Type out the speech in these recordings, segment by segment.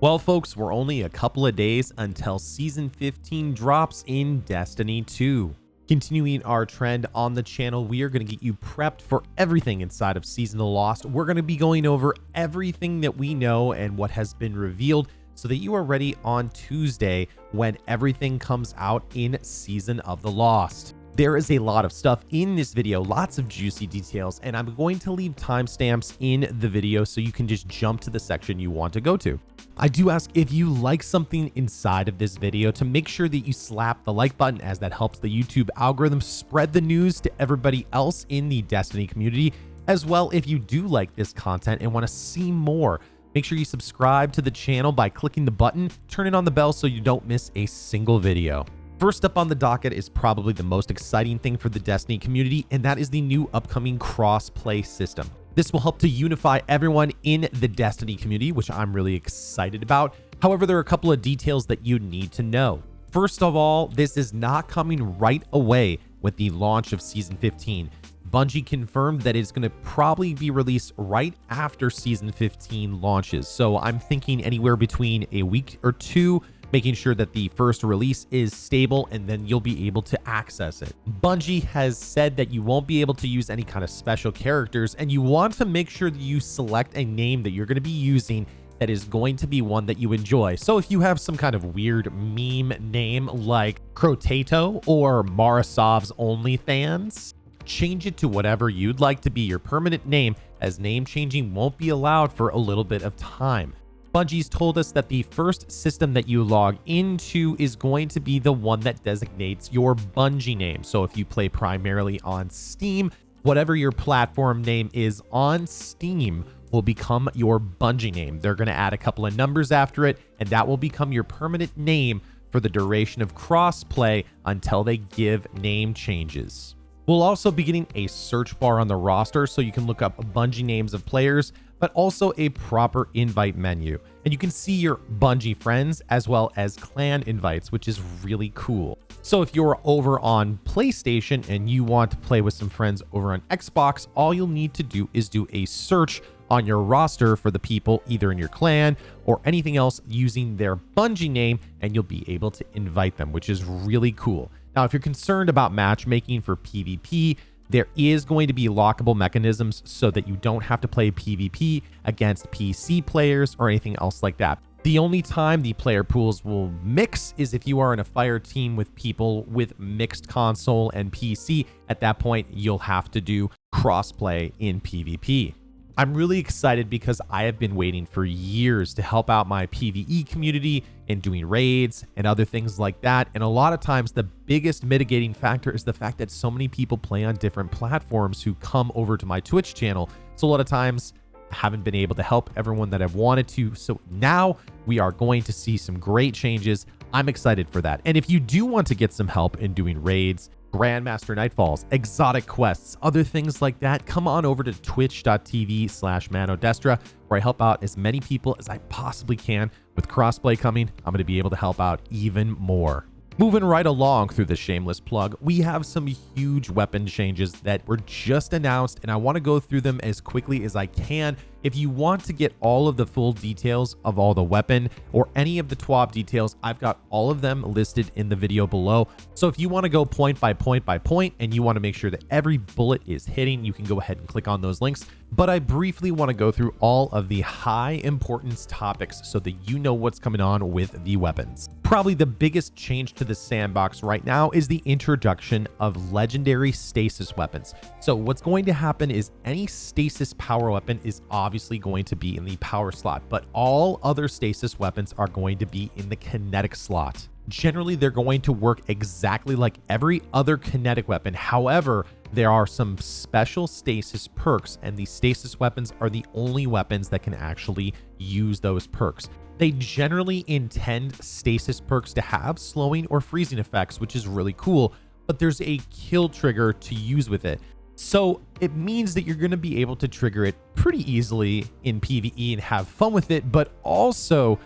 Well, folks, we're only a couple of days until Season 15 drops in Destiny 2. Continuing our trend on the channel, we are going to get you prepped for everything inside of Season of the Lost. We're going to be going over everything that we know and what has been revealed so that you are ready on Tuesday when everything comes out in Season of the Lost. There is a lot of stuff in this video, lots of juicy details, and I'm going to leave timestamps in the video so you can just jump to the section you want to go to. I do ask if you like something inside of this video to make sure that you slap the like button, as that helps the YouTube algorithm spread the news to everybody else in the Destiny community. As well, if you do like this content and want to see more, make sure you subscribe to the channel by clicking the button, turning on the bell so you don't miss a single video. First up on the docket is probably the most exciting thing for the Destiny community, and that is the new upcoming crossplay system. This will help to unify everyone in the Destiny community, which I'm really excited about. However, there are a couple of details that you need to know. First of all, this is not coming right away with the launch of Season 15. Bungie confirmed that it's going to probably be released right after Season 15 launches. So I'm thinking anywhere between a week or two, making sure that the first release is stable, and then you'll be able to access it. Bungie has said that you won't be able to use any kind of special characters, and you want to make sure that you select a name that you're going to be using that is going to be one that you enjoy. So if you have some kind of weird meme name like Crotato or Marasov's OnlyFans, change it to whatever you'd like to be your permanent name, as name changing won't be allowed for a little bit of time. Bungie's told us that the first system that you log into is going to be the one that designates your Bungie name. So if you play primarily on Steam, whatever your platform name is on Steam will become your Bungie name. They're going to add a couple of numbers after it, and that will become your permanent name for the duration of crossplay until they give name changes. We'll also be getting a search bar on the roster so you can look up Bungie names of players, but also a proper invite menu. And you can see your Bungie friends as well as clan invites, which is really cool. So if you're over on PlayStation and you want to play with some friends over on Xbox, all you'll need to do is do a search on your roster for the people either in your clan or anything else using their Bungie name, and you'll be able to invite them, which is really cool. Now, if you're concerned about matchmaking for PvP, there is going to be lockable mechanisms so that you don't have to play PvP against PC players or anything else like that. The only time the player pools will mix is if you are in a fire team with people with mixed console and PC. At that point, you'll have to do crossplay in PvP. I'm really excited because I have been waiting for years to help out my PvE community in doing raids and other things like that. And a lot of times the biggest mitigating factor is the fact that so many people play on different platforms who come over to my Twitch channel. So a lot of times I haven't been able to help everyone that I've wanted to. So now we are going to see some great changes. I'm excited for that. And if you do want to get some help in doing raids, Grandmaster Nightfalls, exotic quests, other things like that, come on over to twitch.tv/manodestra, where I help out as many people as I possibly can. With crossplay coming, I'm going to be able to help out even more. Moving right along through the shameless plug, we have some huge weapon changes that were just announced, and I want to go through them as quickly as I can. If you want to get all of the full details of all the weapon or any of the TWAB details, I've got all of them listed in the video below. So if you want to go point by point by point and you want to make sure that every bullet is hitting, you can go ahead and click on those links. But I briefly want to go through all of the high importance topics so that you know what's coming on with the weapons. Probably the biggest change to the sandbox right now is the introduction of legendary stasis weapons. So what's going to happen is any stasis power weapon is obviously going to be in the power slot, but all other stasis weapons are going to be in the kinetic slot. Generally, they're going to work exactly like every other kinetic weapon. However, there are some special stasis perks, and the stasis weapons are the only weapons that can actually use those perks. They generally intend stasis perks to have slowing or freezing effects, which is really cool, but there's a kill trigger to use with it. So it means that you're going to be able to trigger it pretty easily in PvE and have fun with it, but also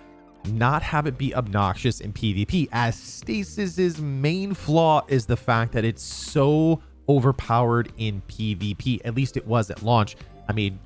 not have it be obnoxious in PvP, as Stasis's main flaw is the fact that it's so overpowered in PvP. At least it was at launch. I mean,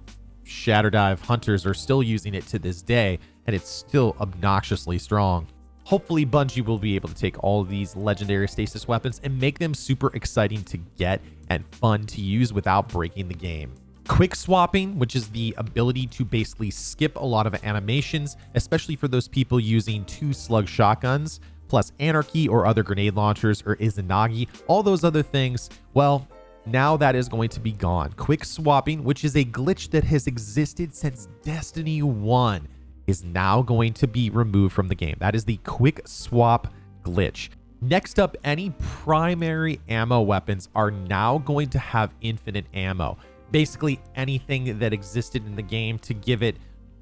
Shatterdive hunters are still using it to this day, and it's still obnoxiously strong. Hopefully Bungie will be able to take all of these legendary stasis weapons and make them super exciting to get and fun to use without breaking the game. Quick swapping, which is the ability to basically skip a lot of animations, especially for those people using 2 slug shotguns, plus anarchy or other grenade launchers or Izanagi, all those other things, well, now that is going to be gone. Quick swapping, which is a glitch that has existed since Destiny 1, is now going to be removed from the game. That is the quick swap glitch. Next up, any primary ammo weapons are now going to have infinite ammo. Basically anything that existed in the game to give it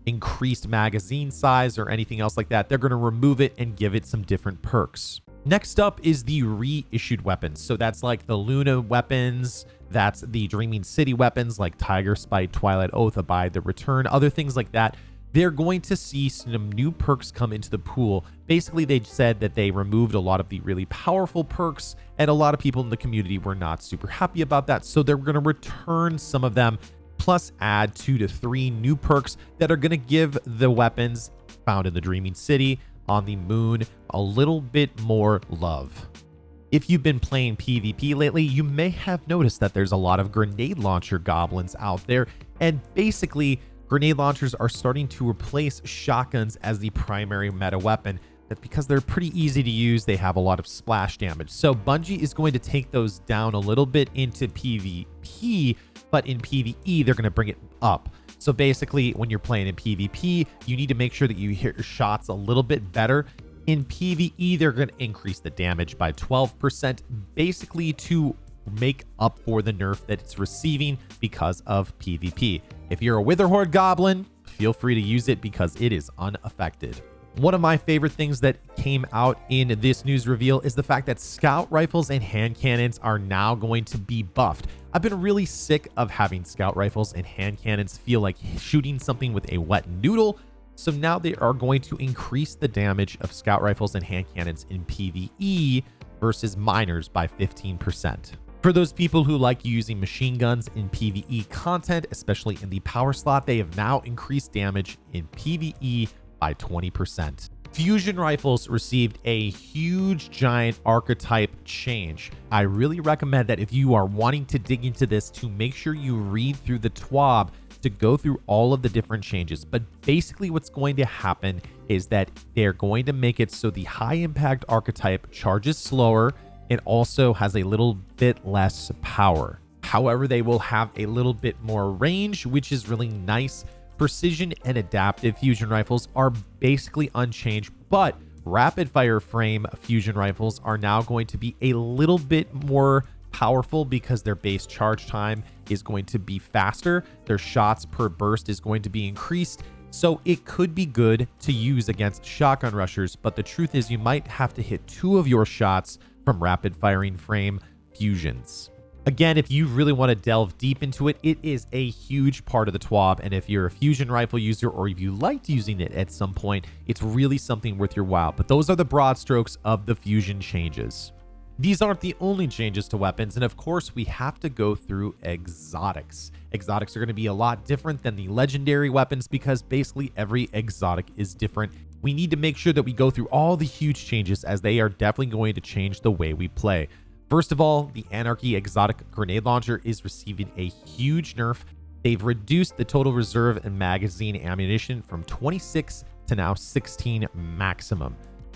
increased magazine size or anything else like that, they're going to remove it and give it some different perks. Next up is the reissued weapons. So that's like the Luna weapons, that's the Dreaming City weapons like Tiger Spite, Twilight Oath, Abide the Return, other things like that. They're going to see some new perks come into the pool. Basically, they said that they removed a lot of the really powerful perks, and a lot of people in the community were not super happy about that. So they're going to return some of them, plus add 2 to 3 new perks that are going to give the weapons found in the Dreaming City on the moon a little bit more love. If you've been playing PvP lately, you may have noticed that there's a lot of grenade launcher goblins out there, and basically grenade launchers are starting to replace shotguns as the primary meta weapon. That's because they're pretty easy to use. They have a lot of splash damage. So Bungie is going to take those down a little bit into PvP, but in PvE, they're going to bring it up. So basically, when you're playing in PvP, you need to make sure that you hit your shots a little bit better. In PvE, they're going to increase the damage by 12%, basically to make up for the nerf that it's receiving because of PvP. If you're a Witherhorde Goblin, feel free to use it because it is unaffected. One of my favorite things that came out in this news reveal is the fact that scout rifles and hand cannons are now going to be buffed. I've been really sick of having scout rifles and hand cannons feel like shooting something with a wet noodle. So now they are going to increase the damage of scout rifles and hand cannons in PvE versus miners by 15%. For those people who like using machine guns in PvE content, especially in the power slot, they have now increased damage in PvE by 20%. Fusion rifles received a huge giant archetype change. I really recommend that if you are wanting to dig into this, to make sure you read through the TWAB to go through all of the different changes. But basically what's going to happen is that they're going to make it so the high impact archetype charges slower and also has a little bit less power. However, they will have a little bit more range, which is really nice. Precision and adaptive fusion rifles are basically unchanged, but rapid fire frame fusion rifles are now going to be a little bit more powerful because their base charge time is going to be faster. Their shots per burst is going to be increased. So it could be good to use against shotgun rushers, but the truth is you might have to hit 2 of your shots from rapid firing frame fusions. Again, if you really want to delve deep into it, it is a huge part of the TWAB. And if you're a fusion rifle user or if you liked using it at some point, it's really something worth your while. But those are the broad strokes of the fusion changes. These aren't the only changes to weapons. And of course, we have to go through exotics. Exotics are going to be a lot different than the legendary weapons because basically every exotic is different. We need to make sure that we go through all the huge changes as they are definitely going to change the way we play. First of all, the Anarchy Exotic Grenade Launcher is receiving a huge nerf. They've reduced the total reserve and magazine ammunition from 26 to now 16 maximum.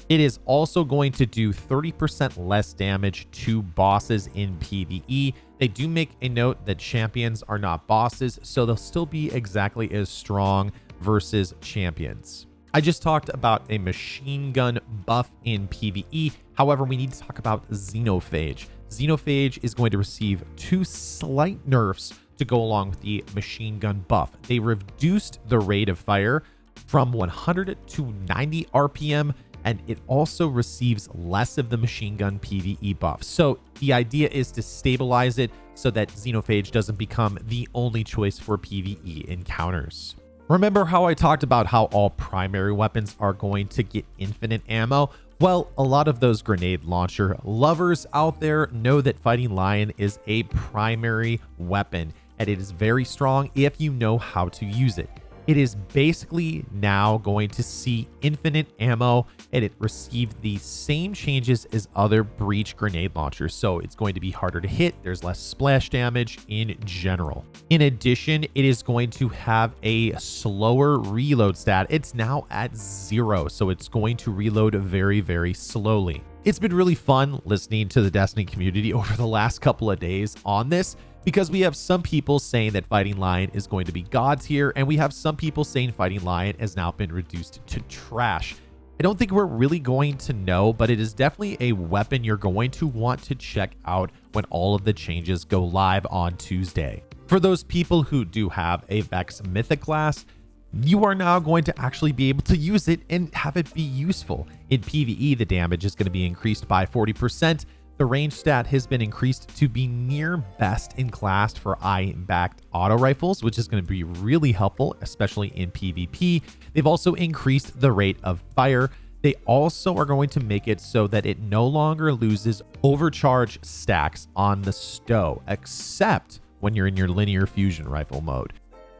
It is also going to do 30% less damage to bosses in PvE. They do make a note that champions are not bosses, so they'll still be exactly as strong versus champions. I just talked about a machine gun buff in PvE. However, we need to talk about Xenophage. Xenophage is going to receive 2 slight nerfs to go along with the machine gun buff. They reduced the rate of fire from 100 to 90 RPM, and it also receives less of the machine gun PvE buff. So the idea is to stabilize it so that Xenophage doesn't become the only choice for PvE encounters. Remember how I talked about how all primary weapons are going to get infinite ammo? Well, a lot of those grenade launcher lovers out there know that Fighting Lion is a primary weapon, and it is very strong if you know how to use it. It is basically now going to see infinite ammo, and it received the same changes as other breach grenade launchers. So it's going to be harder to hit. There's less splash damage in general. In addition, it is going to have a slower reload stat. It's now at 0, so it's going to reload very, very slowly. It's been really fun listening to the Destiny community over the last couple of days on this, because we have some people saying that Fighting Lion is going to be gods here, and we have some people saying Fighting Lion has now been reduced to trash. I don't think we're really going to know, but it is definitely a weapon you're going to want to check out when all of the changes go live on Tuesday. For those people who do have a Vex Mythic class, you are now going to actually be able to use it and have it be useful. In PvE, the damage is going to be increased by 40%. The range stat has been increased to be near best in class for eye-backed auto rifles, which is going to be really helpful, especially in PvP. They've also increased the rate of fire. They also are going to make it so that it no longer loses overcharge stacks on the stow, except when you're in your linear fusion rifle mode.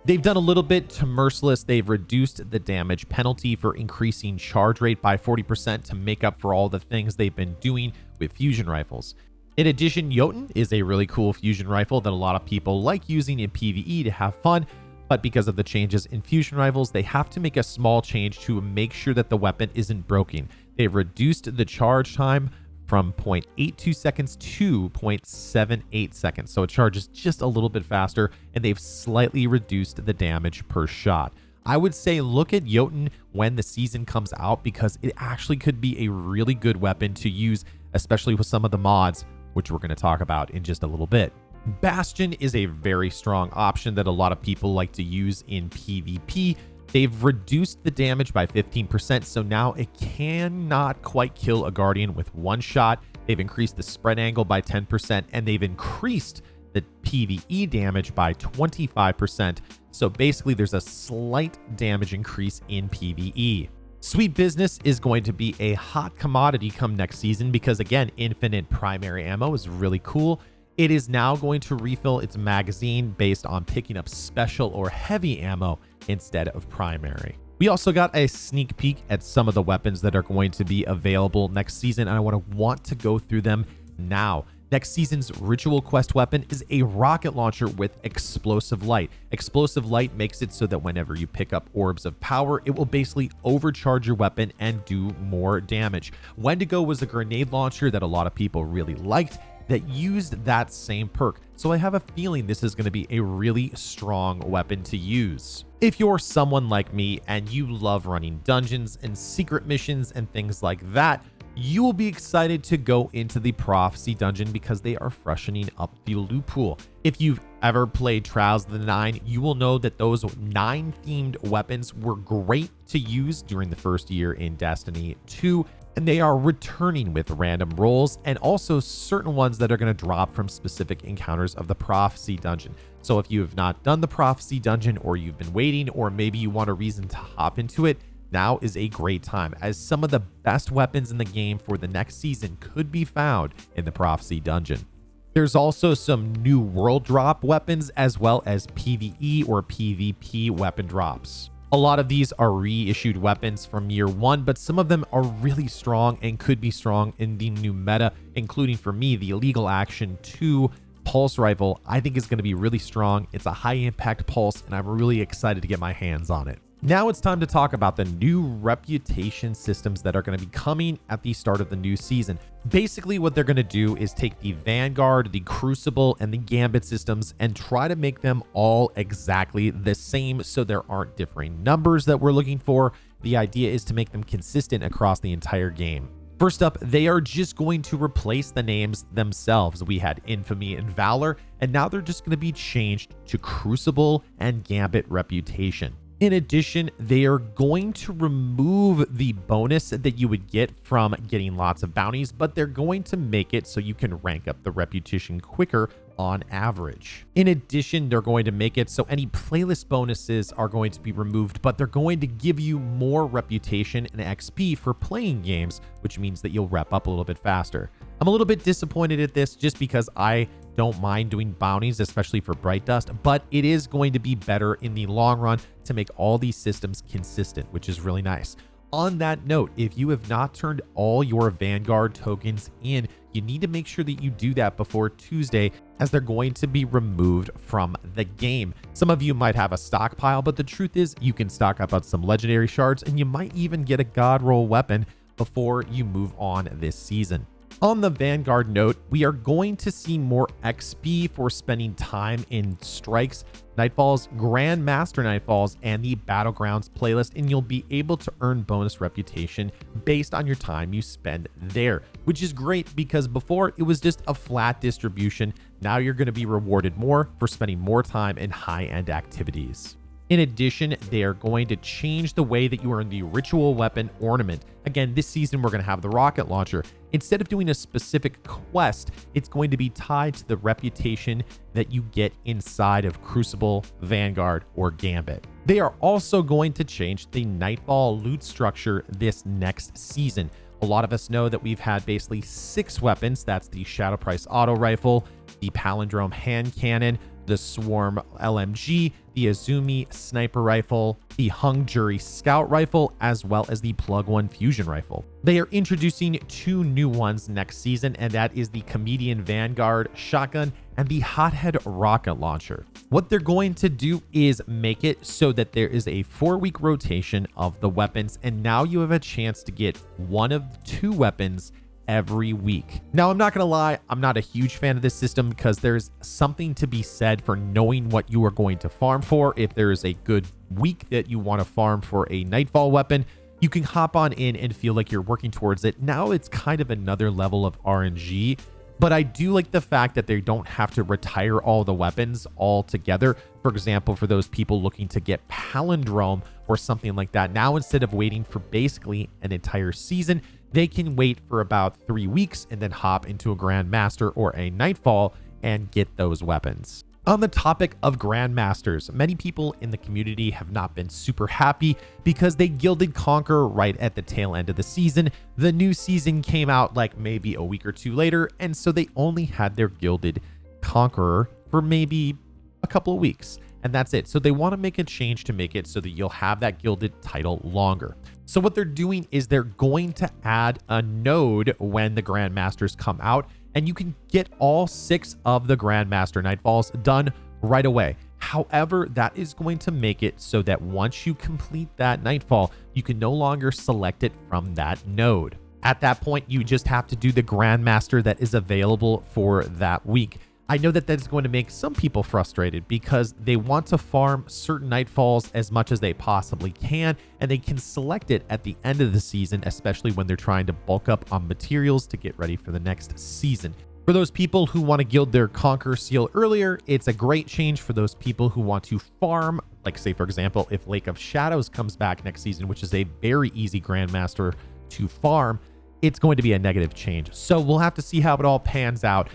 They've done a little bit to Merciless. They've reduced the damage penalty for increasing charge rate by 40% to make up for all the things they've been doing with fusion rifles. In addition, Jotun is a really cool fusion rifle that a lot of people like using in PvE to have fun, but because of the changes in fusion rifles, they have to make a small change to make sure that the weapon isn't broken. They've reduced the charge time from 0.82 seconds to 0.78 seconds. So it charges just a little bit faster, and they've slightly reduced the damage per shot. I would say look at Jotun when the season comes out, because it actually could be a really good weapon to use, especially with some of the mods, which we're going to talk about in just a little bit. Bastion is a very strong option that a lot of people like to use in PvP. They've reduced the damage by 15%, so now it cannot quite kill a Guardian with one shot. They've increased the spread angle by 10%, and they've increased the PvE damage by 25%. So basically, there's a slight damage increase in PvE. Sweet Business is going to be a hot commodity come next season because, again, infinite primary ammo is really cool. It is now going to refill its magazine based on picking up special or heavy ammo instead of primary. We also got a sneak peek at some of the weapons that are going to be available next season, and I want to go through them now. Next season's Ritual Quest weapon is a rocket launcher with Explosive Light. Explosive Light makes it so that whenever you pick up orbs of power, it will basically overcharge your weapon and do more damage. Wendigo was a grenade launcher that a lot of people really liked that used that same perk, so I have a feeling this is going to be a really strong weapon to use. If you're someone like me and you love running dungeons and secret missions and things like that, you will be excited to go into the Prophecy dungeon because they are freshening up the loot pool. If you've ever played Trials of the Nine, you will know that those 9 themed weapons were great to use during the first year in Destiny 2, and they are returning with random rolls and also certain ones that are going to drop from specific encounters of the Prophecy dungeon. So if you have not done the Prophecy dungeon, or you've been waiting, or maybe you want a reason to hop into it, now is a great time, as some of the best weapons in the game for the next season could be found in the Prophecy dungeon. There's also some new world drop weapons as well as PvE or PvP weapon drops. A lot of these are reissued weapons from year 1, but some of them are really strong and could be strong in the new meta, including for me, the Illegal Action 2 Pulse Rifle. I think is going to be really strong. It's a high impact pulse, and I'm really excited to get my hands on it. Now it's time to talk about the new reputation systems that are going to be coming at the start of the new season. Basically, what they're going to do is take the Vanguard, the Crucible, and the Gambit systems and try to make them all exactly the same so there aren't differing numbers that we're looking for. The idea is to make them consistent across the entire game. First up, they are just going to replace the names themselves. We had Infamy and Valor, and now they're just going to be changed to Crucible and Gambit Reputation. In addition, they are going to remove the bonus that you would get from getting lots of bounties, but they're going to make it so you can rank up the reputation quicker on average. In addition, they're going to make it so any playlist bonuses are going to be removed, but they're going to give you more reputation and XP for playing games, which means that you'll rep up a little bit faster. I'm a little bit disappointed at this just because I don't mind doing bounties, especially for Bright Dust, but it is going to be better in the long run to make all these systems consistent, which is really nice. On that note, if you have not turned all your Vanguard tokens in, you need to make sure that you do that before Tuesday, as they're going to be removed from the game. Some of you might have a stockpile, but the truth is you can stock up on some legendary shards, and you might even get a god roll weapon before you move on this season. On the Vanguard note, we are going to see more XP for spending time in strikes, Nightfalls, Grandmaster Nightfalls, and the Battlegrounds playlist, and you'll be able to earn bonus reputation based on your time you spend there, which is great because before it was just a flat distribution. Now you're going to be rewarded more for spending more time in high-end activities. In addition, they are going to change the way that you earn the ritual weapon ornament. Again, this season, we're going to have the rocket launcher. Instead of doing a specific quest, it's going to be tied to the reputation that you get inside of Crucible, Vanguard, or Gambit. They are also going to change the Nightfall loot structure this next season. A lot of us know that we've had basically 6 weapons. That's the Shadow Price Auto Rifle, the Palindrome Hand Cannon, the Swarm LMG, the Azumi Sniper Rifle, the Hung Jury Scout Rifle, as well as the Plug One Fusion Rifle. They are introducing 2 new ones next season, and that is the Comedian Vanguard Shotgun and the Hothead Rocket Launcher. What they're going to do is make it so that there is a 4-week rotation of the weapons, and now you have a chance to get one of 2 weapons every week. Now, I'm not going to lie, I'm not a huge fan of this system because there's something to be said for knowing what you are going to farm for. If there is a good week that you want to farm for a Nightfall weapon, you can hop on in and feel like you're working towards it. Now it's kind of another level of RNG, but I do like the fact that they don't have to retire all the weapons altogether. For example, for those people looking to get Palindrome or something like that, now instead of waiting for basically an entire season, they can wait for about 3 weeks and then hop into a Grandmaster or a Nightfall and get those weapons. On the topic of Grandmasters, many people in the community have not been super happy because they gilded Conqueror right at the tail end of the season. The new season came out like maybe a week or 2 later, and so they only had their gilded Conqueror for maybe a couple of weeks, and that's it. So they want to make a change to make it so that you'll have that gilded title longer. So what they're doing is they're going to add a node when the Grandmasters come out, and you can get all 6 of the Grandmaster Nightfalls done right away. However, that is going to make it so that once you complete that Nightfall, you can no longer select it from that node. At that point, you just have to do the Grandmaster that is available for that week. I know that that's going to make some people frustrated because they want to farm certain Nightfalls as much as they possibly can, and they can select it at the end of the season, especially when they're trying to bulk up on materials to get ready for the next season. For those people who want to gild their Conqueror seal earlier, it's a great change. For those people who want to farm, like say for example, if Lake of Shadows comes back next season, which is a very easy Grandmaster to farm, it's going to be a negative change. So we'll have to see how it all pans out.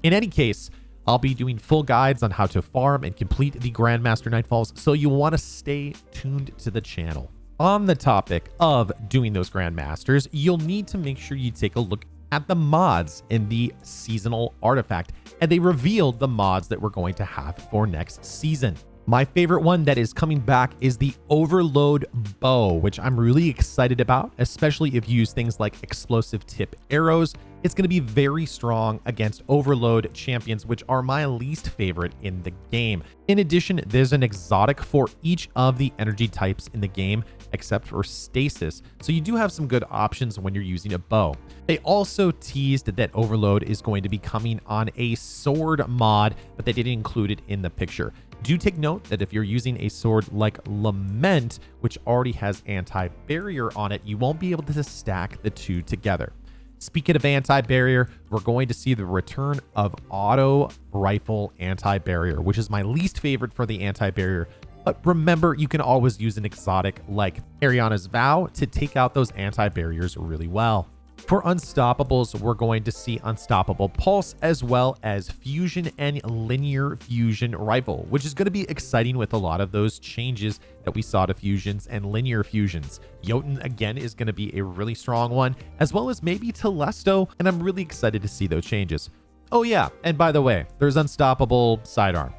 In any case, I'll be doing full guides on how to farm and complete the Grandmaster Nightfalls, so you'll want to stay tuned to the channel. On the topic of doing those Grandmasters, you'll need to make sure you take a look at the mods in the seasonal artifact, and they revealed the mods that we're going to have for next season. My favorite one that is coming back is the Overload Bow, which I'm really excited about, especially if you use things like explosive tip arrows. It's going to be very strong against Overload champions, which are my least favorite in the game. In addition, there's an exotic for each of the energy types in the game, except for Stasis, so you do have some good options when you're using a bow. They also teased that Overload is going to be coming on a sword mod, but they didn't include it in the picture. Do take note that if you're using a sword like Lament, which already has anti-barrier on it, you won't be able to stack the 2 together. Speaking of anti-barrier, we're going to see the return of auto rifle anti-barrier, which is my least favorite for the anti-barrier. But remember, you can always use an exotic like Ariana's Vow to take out those anti-barriers really well. For Unstoppables, we're going to see Unstoppable Pulse as well as Fusion and Linear Fusion Rifle, which is going to be exciting with a lot of those changes that we saw to Fusions and Linear Fusions. Jotun, again, is going to be a really strong one, as well as maybe Telesto, and I'm really excited to see those changes. Oh yeah, and by the way, there's unstoppable sidearm.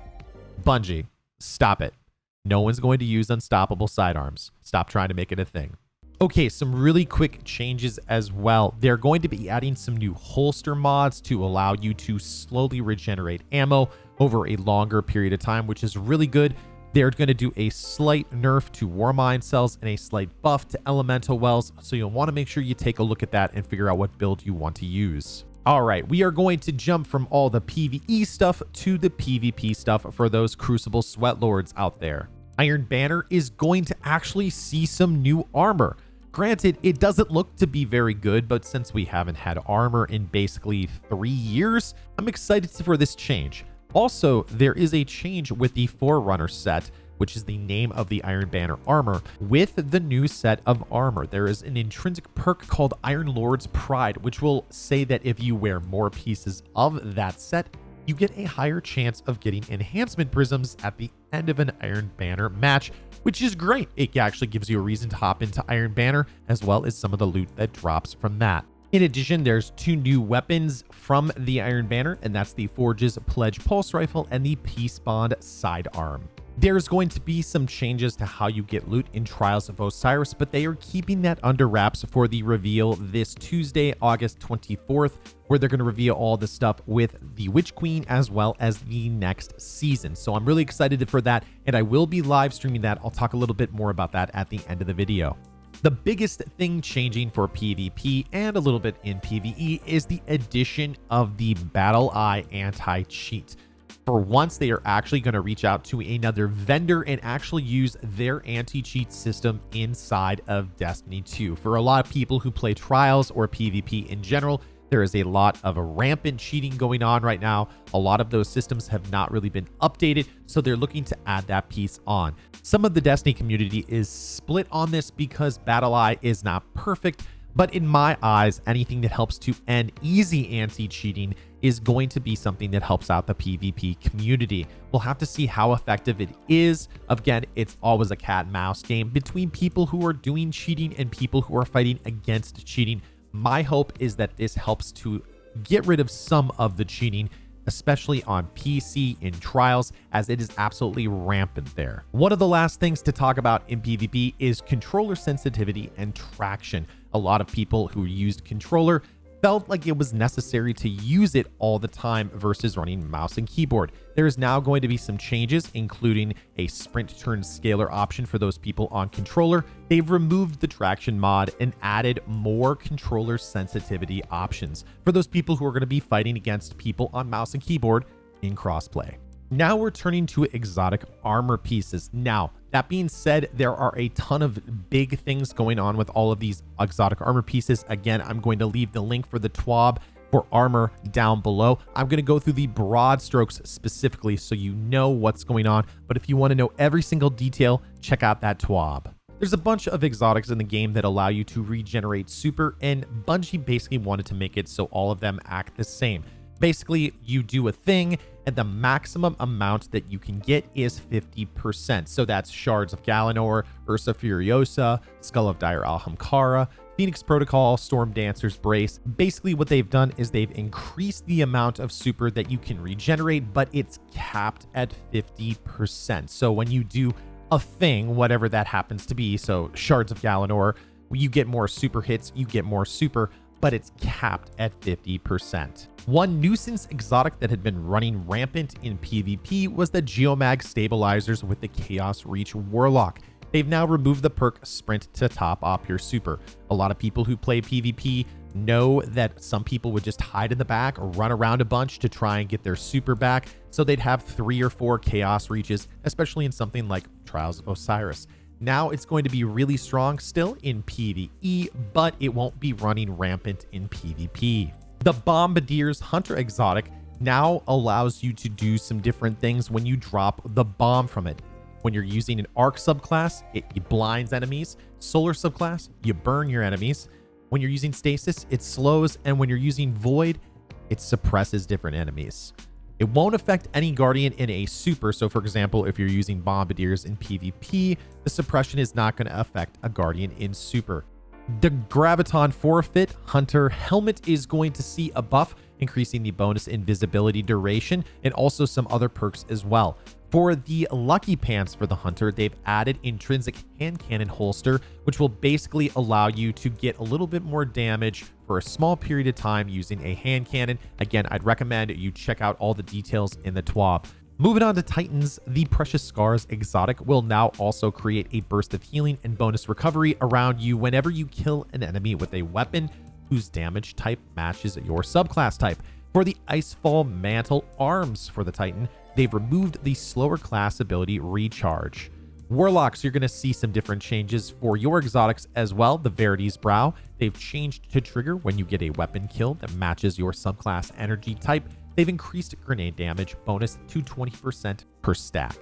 Bungie, stop it. No one's going to use unstoppable sidearms. Stop trying to make it a thing. Okay, some really quick changes as well. They're going to be adding some new holster mods to allow you to slowly regenerate ammo over a longer period of time, which is really good. They're going to do a slight nerf to Warmind cells and a slight buff to elemental wells, so you'll want to make sure you take a look at that and figure out what build you want to use. All right, we are going to jump from all the PvE stuff to the PvP stuff for those Crucible Sweatlords out there. Iron Banner is going to actually see some new armor. Granted, it doesn't look to be very good, but since we haven't had armor in basically 3 years, I'm excited for this change. Also, there is a change with the Forerunner set, which is the name of the Iron Banner armor. With the new set of armor, there is an intrinsic perk called Iron Lord's Pride, which will say that if you wear more pieces of that set, you get a higher chance of getting enhancement prisms at the end of an Iron Banner match, which is great. It actually gives you a reason to hop into Iron Banner, as well as some of the loot that drops from that. In addition, there's 2 new weapons from the Iron Banner, and that's the Forge's Pledge Pulse Rifle and the Peace Bond Sidearm. There's going to be some changes to how you get loot in Trials of Osiris, but they are keeping that under wraps for the reveal this Tuesday, August 24th, where they're going to reveal all the stuff with the Witch Queen as well as the next season. So I'm really excited for that, and I will be live streaming that. I'll talk a little bit more about that at the end of the video. The biggest thing changing for PvP and a little bit in PvE is the addition of the Battle Eye anti-cheat. For once, they are actually going to reach out to another vendor and actually use their anti-cheat system inside of Destiny 2. For a lot of people who play Trials or PvP in general, there is a lot of rampant cheating going on right now. A lot of those systems have not really been updated, so they're looking to add that piece on. Some of the Destiny community is split on this because Battle Eye is not perfect, but in my eyes, anything that helps to end easy anti-cheating is going to be something that helps out the PvP community. We'll have to see how effective it is. Again, it's always a cat and mouse game between people who are doing cheating and people who are fighting against cheating. My hope is that this helps to get rid of some of the cheating, especially on PC in Trials, as it is absolutely rampant there. One of the last things to talk about in PvP is controller sensitivity and traction. A lot of people who used controller felt like it was necessary to use it all the time versus running mouse and keyboard. There is now going to be some changes, including a sprint turn scaler option for those people on controller. They've removed the traction mod and added more controller sensitivity options for those people who are going to be fighting against people on mouse and keyboard in crossplay. Now we're turning to exotic armor pieces. Now, that being said, there are a ton of big things going on with all of these exotic armor pieces. Again, I'm going to leave the link for the TWAB for armor down below. I'm going to go through the broad strokes specifically so you know what's going on. But if you want to know every single detail, check out that TWAB. There's a bunch of exotics in the game that allow you to regenerate super, and Bungie basically wanted to make it so all of them act the same. Basically, you do a thing, and the maximum amount that you can get is 50%. So that's Shards of Galanor, Ursa Furiosa, Skull of Dire Alhamkara, Phoenix Protocol, Storm Dancer's Brace. Basically, what they've done is they've increased the amount of super that you can regenerate, but it's capped at 50%. So when you do a thing, whatever that happens to be, so Shards of Galanor, you get more super hits, you get more super, but it's capped at 50%. One nuisance exotic that had been running rampant in PvP was the Geomag stabilizers with the Chaos Reach Warlock. They've now removed the perk Sprint to top off your super. A lot of people who play PvP know that some people would just hide in the back or run around a bunch to try and get their super back, so they'd have 3 or 4 Chaos Reaches, especially in something like Trials of Osiris. Now it's going to be really strong still in PvE, but it won't be running rampant in PvP. The Bombardier's Hunter exotic now allows you to do some different things when you drop the bomb from it. When you're using an Arc subclass, it blinds enemies. Solar subclass, you burn your enemies. When you're using Stasis, it slows, and when you're using Void, it suppresses different enemies. It won't affect any Guardian in a super, so for example, if you're using Bombardiers in PvP, the suppression is not going to affect a Guardian in super. The Graviton Forfeit Hunter helmet is going to see a buff, increasing the bonus invisibility duration and also some other perks as well. For the Lucky Pants for the Hunter, they've added intrinsic hand cannon holster, which will basically allow you to get a little bit more damage for a small period of time using a hand cannon. Again, I'd recommend you check out all the details in the TWAB. Moving on to Titans, the Precious Scars exotic will now also create a burst of healing and bonus recovery around you whenever you kill an enemy with a weapon whose damage type matches your subclass type. For the Icefall Mantle arms for the Titan, they've removed the slower class ability Recharge. Warlocks, you're going to see some different changes for your exotics as well. The Verity's Brow, they've changed to trigger when you get a weapon kill that matches your subclass energy type. They've increased grenade damage bonus to 20% per stack.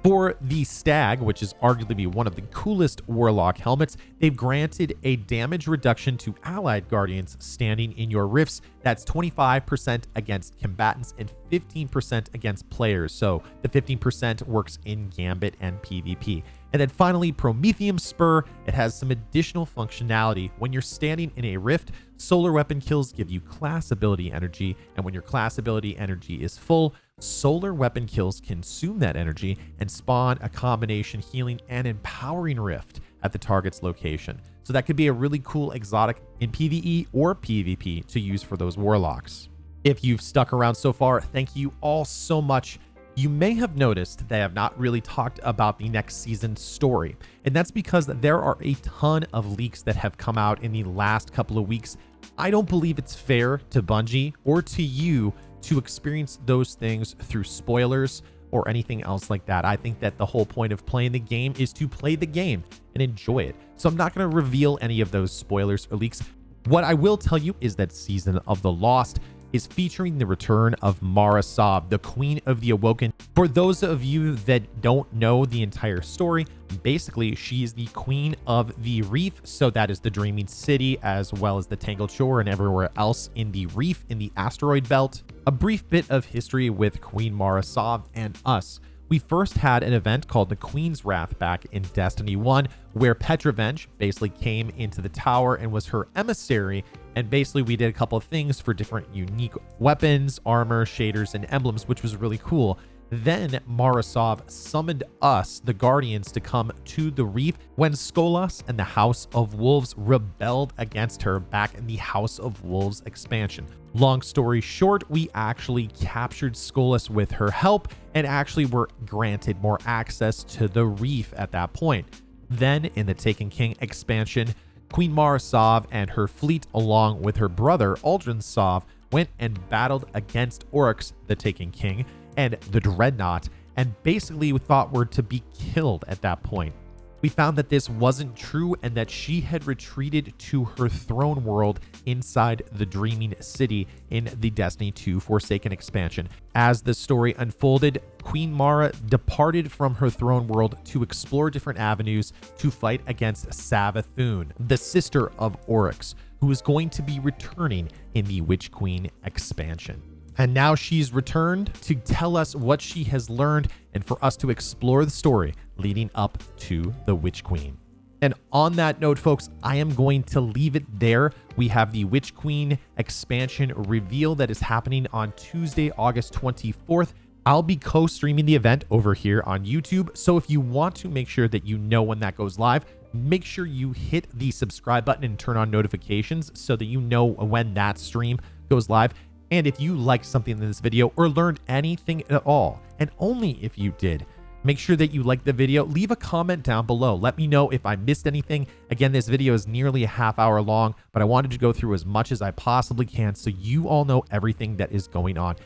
For the Stag, which is arguably one of the coolest Warlock helmets, they've granted a damage reduction to allied guardians standing in your rifts. That's 25% against combatants and 15% against players. So the 15% works in Gambit and PvP. And then finally, Prometheum Spur. It has some additional functionality. When you're standing in a rift, solar weapon kills give you class ability energy. And when your class ability energy is full, solar weapon kills consume that energy and spawn a combination healing and empowering rift at the target's location. So that could be a really cool exotic in PvE or PvP to use for those warlocks. If you've stuck around so far, thank you all so much. You may have noticed that I have not really talked about the next season's story, and that's because there are a ton of leaks that have come out in the last couple of weeks. I don't believe it's fair to Bungie or to you to experience those things through spoilers or anything else like that. I think that the whole point of playing the game is to play the game and enjoy it. So I'm not going to reveal any of those spoilers or leaks. What I will tell you is that Season of the Lost is featuring the return of Mara Sov, the Queen of the Awoken. For those of you that don't know the entire story, basically she is the Queen of the Reef, so that is the Dreaming City as well as the Tangled Shore and everywhere else in the Reef in the asteroid belt. A brief bit of history with Queen Mara Sov and us. We first had an event called the Queen's Wrath back in Destiny 1, where Petrovenge basically came into the tower and was her emissary, and basically we did a couple of things for different unique weapons, armor, shaders, and emblems, which was really cool. Then Mara Sov summoned us, the Guardians, to come to the Reef when Skolas and the House of Wolves rebelled against her back in the House of Wolves expansion. Long story short, we actually captured Skolas with her help and actually were granted more access to the Reef at that point. Then in the Taken King expansion, Queen Mara Sov and her fleet, along with her brother Aldrin Sov, went and battled against Oryx, the Taken King, and the Dreadnought, and basically we thought were to be killed at that point. We found that this wasn't true and that she had retreated to her throne world inside the Dreaming City in the Destiny 2 Forsaken expansion. As the story unfolded, Queen Mara departed from her throne world to explore different avenues to fight against Savathun, the sister of Oryx, who is going to be returning in the Witch Queen expansion. And now she's returned to tell us what she has learned and for us to explore the story leading up to the Witch Queen. And on that note, folks, I am going to leave it there. We have the Witch Queen expansion reveal that is happening on Tuesday, August 24th. I'll be co-streaming the event over here on YouTube. So if you want to make sure that you know when that goes live, make sure you hit the subscribe button and turn on notifications so that you know when that stream goes live. And if you liked something in this video or learned anything at all, and only if you did, make sure that you like the video, leave a comment down below. Let me know if I missed anything. Again, this video is nearly a half hour long, but I wanted to go through as much as I possibly can so you all know everything that is going on.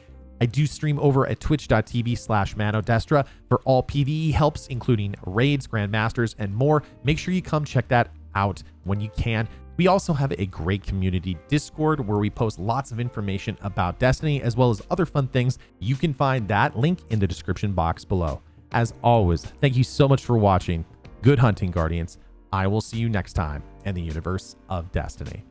I do stream over at twitch.tv/manodestra for all PvE helps, including raids, grandmasters, and more. Make sure you come check that out when you can. We also have a great community Discord where we post lots of information about Destiny as well as other fun things. You can find that link in the description box below. As always, thank you so much for watching. Good hunting, Guardians. I will see you next time in the universe of Destiny.